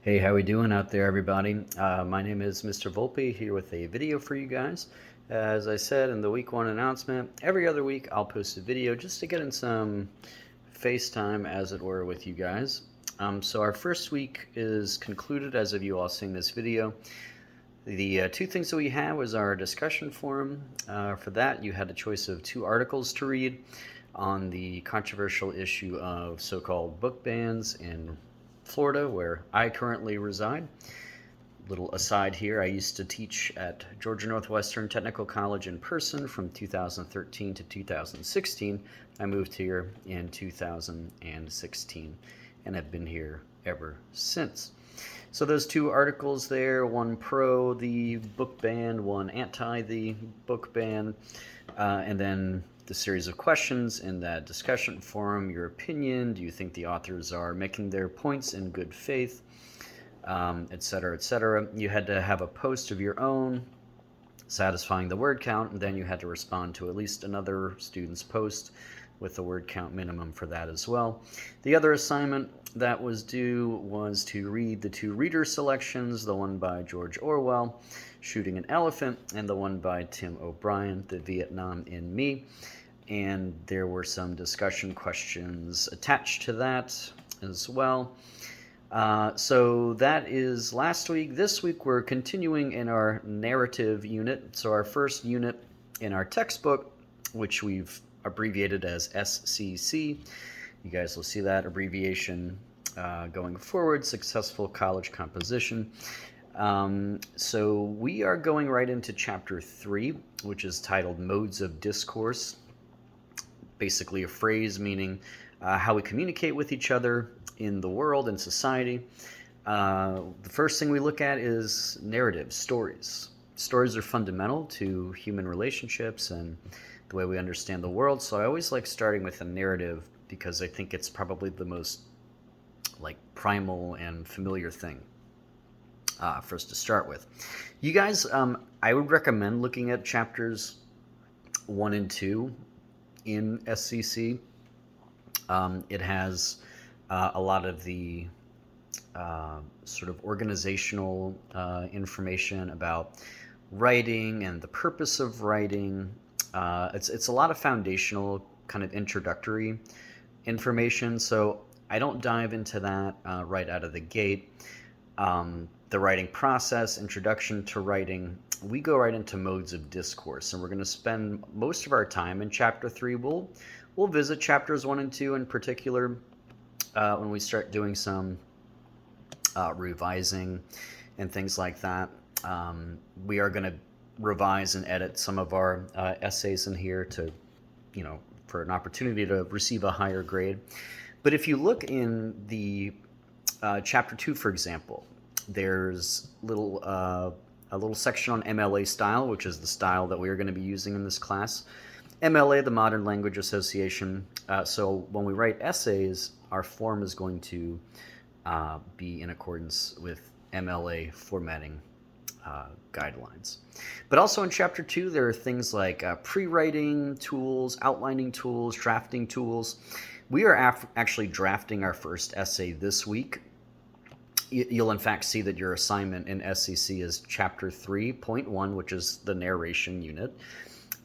Hey, how we doing out there, everybody? My name is Mr. Volpe here with a video for you guys. As I said in the week one announcement, every other week I'll post a video just to get in some FaceTime, as it were, with you guys. So our first week is concluded as of you all seeing this video. The two things that we had was our discussion forum. For that, you had a choice of two articles to read on the controversial issue of so-called book bans in Florida, where I currently reside. Little aside here, I used to teach at Georgia Northwestern Technical College in person from 2013 to 2016. I moved here in 2016 and have been here ever since. So those two articles there, one pro the book ban, one anti the book ban, and then the series of questions in that discussion forum. Your opinion, do you think the authors are making their points in good faith, etc., etc. You had to have a post of your own satisfying the word count, and then you had to respond to at least another student's post with the word count minimum for that as well. The other assignment that was due was to read the two reader selections, the one by George Orwell, Shooting an Elephant, and the one by Tim O'Brien, The Vietnam in Me. And there were some discussion questions attached to that as well. So that is last week. This week we're continuing in our narrative unit. So our first unit in our textbook, which we've abbreviated as SCC. You guys will see that abbreviation going forward, Successful College Composition. So we are going right into Chapter 3, which is titled Modes of Discourse. Basically a phrase meaning how we communicate with each other in the world and society. The first thing we look at is narrative, stories. Stories are fundamental to human relationships and the way we understand the world. So I always like starting with a narrative because I think it's probably the most primal and familiar thing for us to start with. You guys, I would recommend looking at chapters 1 and 2 in SCC. It has a lot of the sort of organizational information about writing and the purpose of writing. It's a lot of foundational kind of introductory information, so I don't dive into that right out of the gate. The writing process, introduction to writing, we go right into modes of discourse, and we're going to spend most of our time in Chapter 3. We'll visit Chapters 1 and 2 in particular when we start doing some revising and things like that. We are going to revise and edit some of our essays in here to, for an opportunity to receive a higher grade. But if you look in the Chapter 2, for example, there's a little section on MLA style, which is the style that we are going to be using in this class. MLA, the Modern Language Association. So when we write essays, our form is going to be in accordance with MLA formatting guidelines. But also in Chapter 2, there are things like pre-writing tools, outlining tools, drafting tools. We are actually drafting our first essay this week. You'll in fact see that your assignment in SCC is Chapter 3.1, which is the narration unit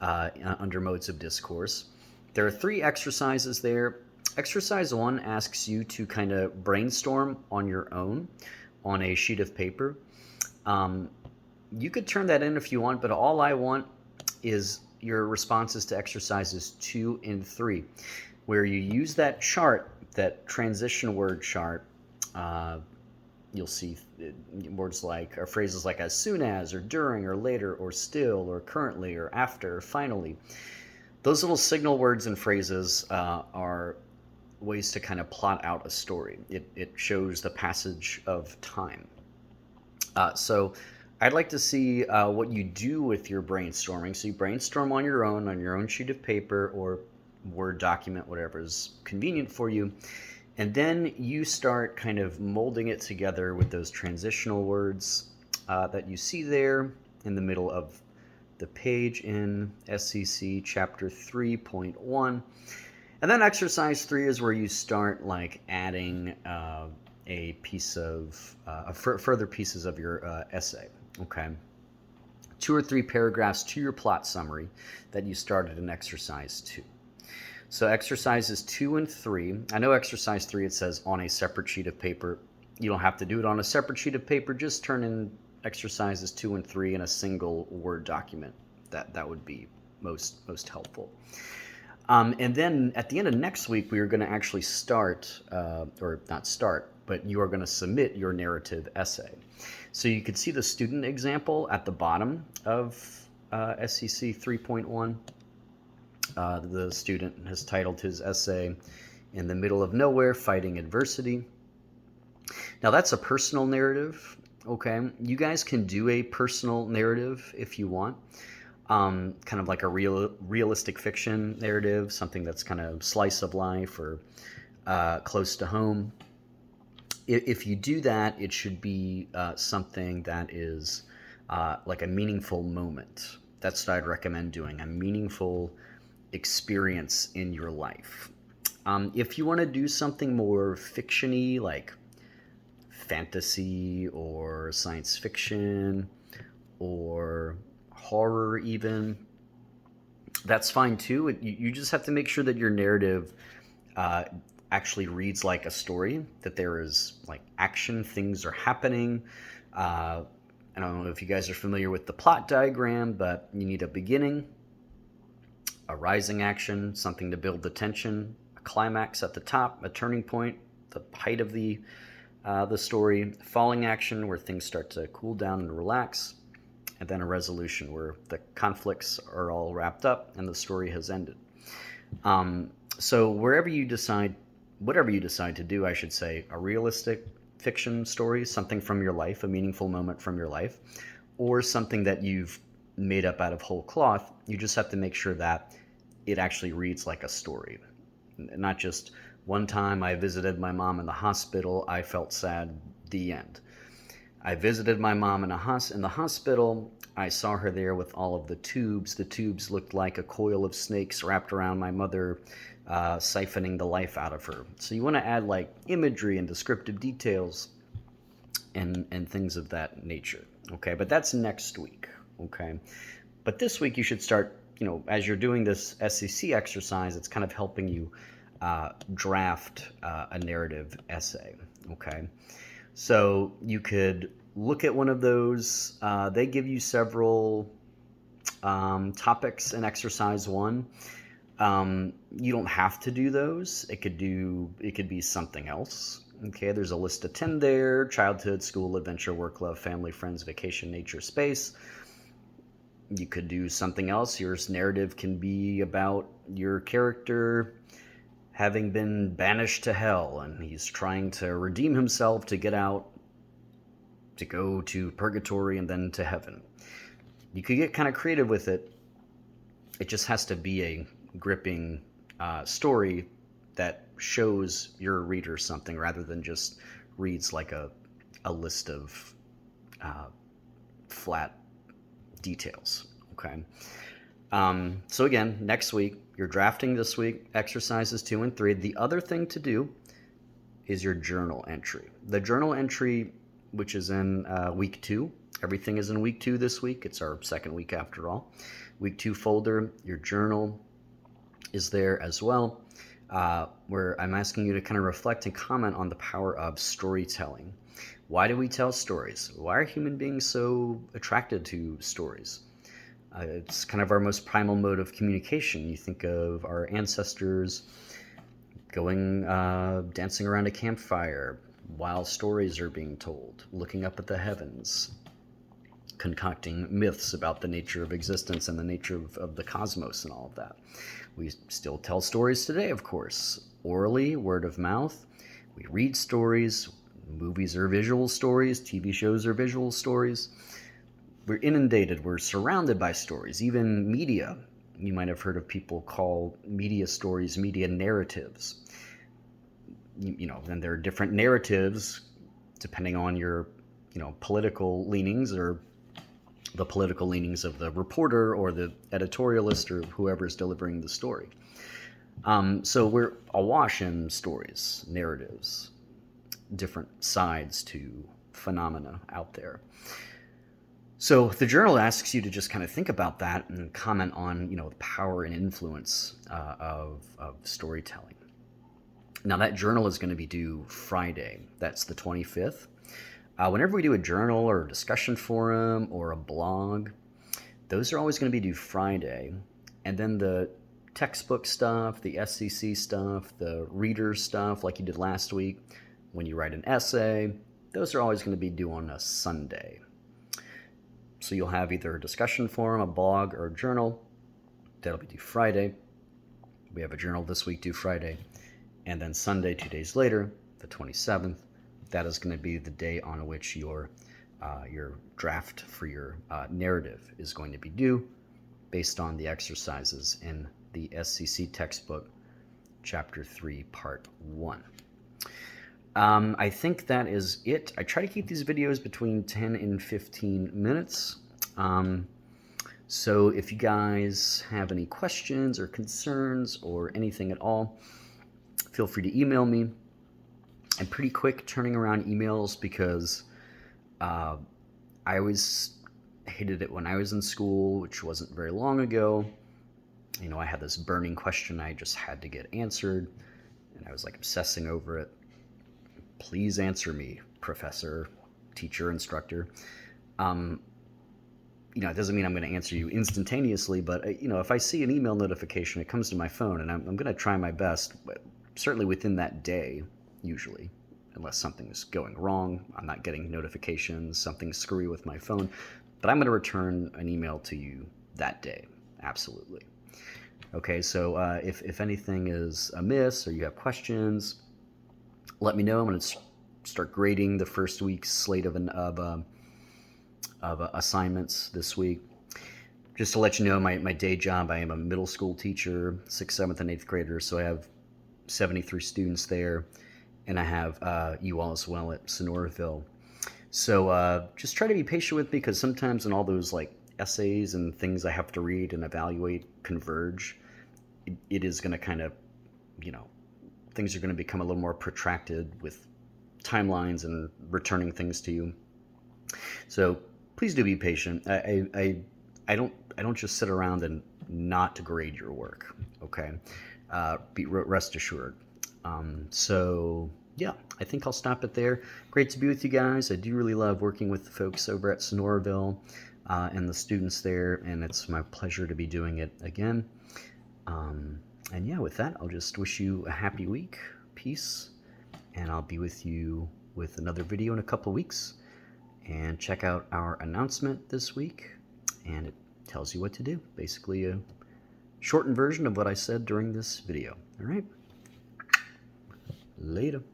under Modes of Discourse. There are 3 exercises there. Exercise 1 asks you to kind of brainstorm on your own on a sheet of paper. You could turn that in if you want, but all I want is your responses to exercises 2 and 3, where you use that chart, that transition word chart. You'll see words like, or phrases like as soon as, or during, or later, or still, or currently, or after, or finally. Those little signal words and phrases are ways to kind of plot out a story. It shows the passage of time. So I'd like to see what you do with your brainstorming. So you brainstorm on your own sheet of paper or Word document, whatever is convenient for you. And then you start kind of molding it together with those transitional words that you see there in the middle of the page in SCC Chapter 3.1. And then exercise 3 is where you start adding a piece of further pieces of your essay. Okay, 2 or 3 paragraphs to your plot summary that you started in exercise 2. So exercises 2 and 3, I know exercise 3 it says on a separate sheet of paper. You don't have to do it on a separate sheet of paper. Just turn in exercises 2 and 3 in a single Word document. That would be most helpful. And then at the end of next week, we are going to actually start, or not start, but you are going to submit your narrative essay. So you could see the student example at the bottom of SEC 3.1. The student has titled his essay, "In the Middle of Nowhere, Fighting Adversity." Now that's a personal narrative, okay? You guys can do a personal narrative if you want. Kind of like a realistic fiction narrative, something that's kind of slice of life or close to home. If you do that, it should be something that is like a meaningful moment. That's what I'd recommend doing, a meaningful experience in your life. If you want to do something more fiction-y, like fantasy or science fiction or horror even, that's fine too. You just have to make sure that your narrative actually reads like a story, that there is like action, things are happening. I don't know if you guys are familiar with the plot diagram, but you need a beginning, a rising action, something to build the tension, a climax at the top, a turning point, the height of the story, falling action where things start to cool down and relax, and then a resolution where the conflicts are all wrapped up and the story has ended. So whatever you decide to do, I should say, a realistic fiction story, something from your life, a meaningful moment from your life, or something that you've made up out of whole cloth, you just have to make sure that it actually reads like a story. Not just, one time I visited my mom in the hospital, I felt sad, the end. I visited my mom in the hospital. I saw her there with all of the tubes. The tubes looked like a coil of snakes wrapped around my mother, siphoning the life out of her. So you want to add like imagery and descriptive details and things of that nature. Okay, but that's next week. Okay, but this week you should start, as you're doing this SEC exercise, it's kind of helping you draft a narrative essay. Okay. So you could look at one of those. They give you several topics in exercise 1. You don't have to do those. It could be something else. Okay, there's a list of 10 there: childhood, school, adventure, work, love, family, friends, vacation, nature, space. You could do something else. Your narrative can be about your character having been banished to hell, and he's trying to redeem himself to get out, to go to purgatory and then to heaven. You could get kind of creative with it. It just has to be a gripping story that shows your reader something rather than just reads like a list of flat details. Okay. So again, next week, you're drafting this week, exercises 2 and 3. The other thing to do is your journal entry. The journal entry, which is in week 2, everything is in week 2 this week. It's our second week after all. Week 2 folder, your journal is there as well, where I'm asking you to kind of reflect and comment on the power of storytelling. Why do we tell stories? Why are human beings so attracted to stories? It's kind of our most primal mode of communication. You think of our ancestors going dancing around a campfire while stories are being told, looking up at the heavens, concocting myths about the nature of existence and the nature of the cosmos and all of that. We still tell stories today, of course, orally, word of mouth. We read stories. Movies are visual stories. TV shows are visual stories. We're inundated, we're surrounded by stories, even media. You might have heard of people call media stories media narratives. And there are different narratives depending on your, political leanings or the political leanings of the reporter or the editorialist or whoever is delivering the story. So we're awash in stories, narratives. different sides to phenomena out there. So the journal asks you to just kind of think about that and comment on, the power and influence of storytelling. Now that journal is going to be due Friday. That's the 25th. Whenever we do a journal or a discussion forum or a blog, those are always going to be due Friday. And then the textbook stuff, the SCC stuff, the reader stuff like you did last week, when you write an essay, those are always going to be due on a Sunday. So you'll have either a discussion forum, a blog, or a journal. That'll be due Friday. We have a journal this week due Friday. And then Sunday, 2 days later, the 27th, that is going to be the day on which your draft for your narrative is going to be due, based on the exercises in the SCC textbook, Chapter 3, Part 1. I think that is it. I try to keep these videos between 10 and 15 minutes. So if you guys have any questions or concerns or anything at all, feel free to email me. I'm pretty quick turning around emails because I always hated it when I was in school, which wasn't very long ago. I had this burning question I just had to get answered, and I was like obsessing over it. Please answer me, professor, teacher, instructor. It doesn't mean I'm going to answer you instantaneously, but if I see an email notification, it comes to my phone, and I'm going to try my best, but certainly within that day, usually, unless something's going wrong, I'm not getting notifications, something's screwy with my phone, but I'm going to return an email to you that day, absolutely. Okay, so if anything is amiss or you have questions, let me know. I'm going to start grading the first week's slate of assignments this week. Just to let you know, my day job, I am a middle school teacher, 6th, 7th, and 8th graders, so I have 73 students there, and I have you all as well at Sonoraville. So just try to be patient with me, because sometimes in all those essays and things I have to read and evaluate converge, it is going to kind of, things are going to become a little more protracted with timelines and returning things to you. So please do be patient. I don't just sit around and not grade your work. Okay, rest assured. So yeah, I think I'll stop it there. Great to be with you guys. I do really love working with the folks over at Sonoraville and the students there, and it's my pleasure to be doing it again. And yeah, with that, I'll just wish you a happy week, peace, and I'll be with you with another video in a couple weeks. And check out our announcement this week, and it tells you what to do. Basically a shortened version of what I said during this video. All right, later.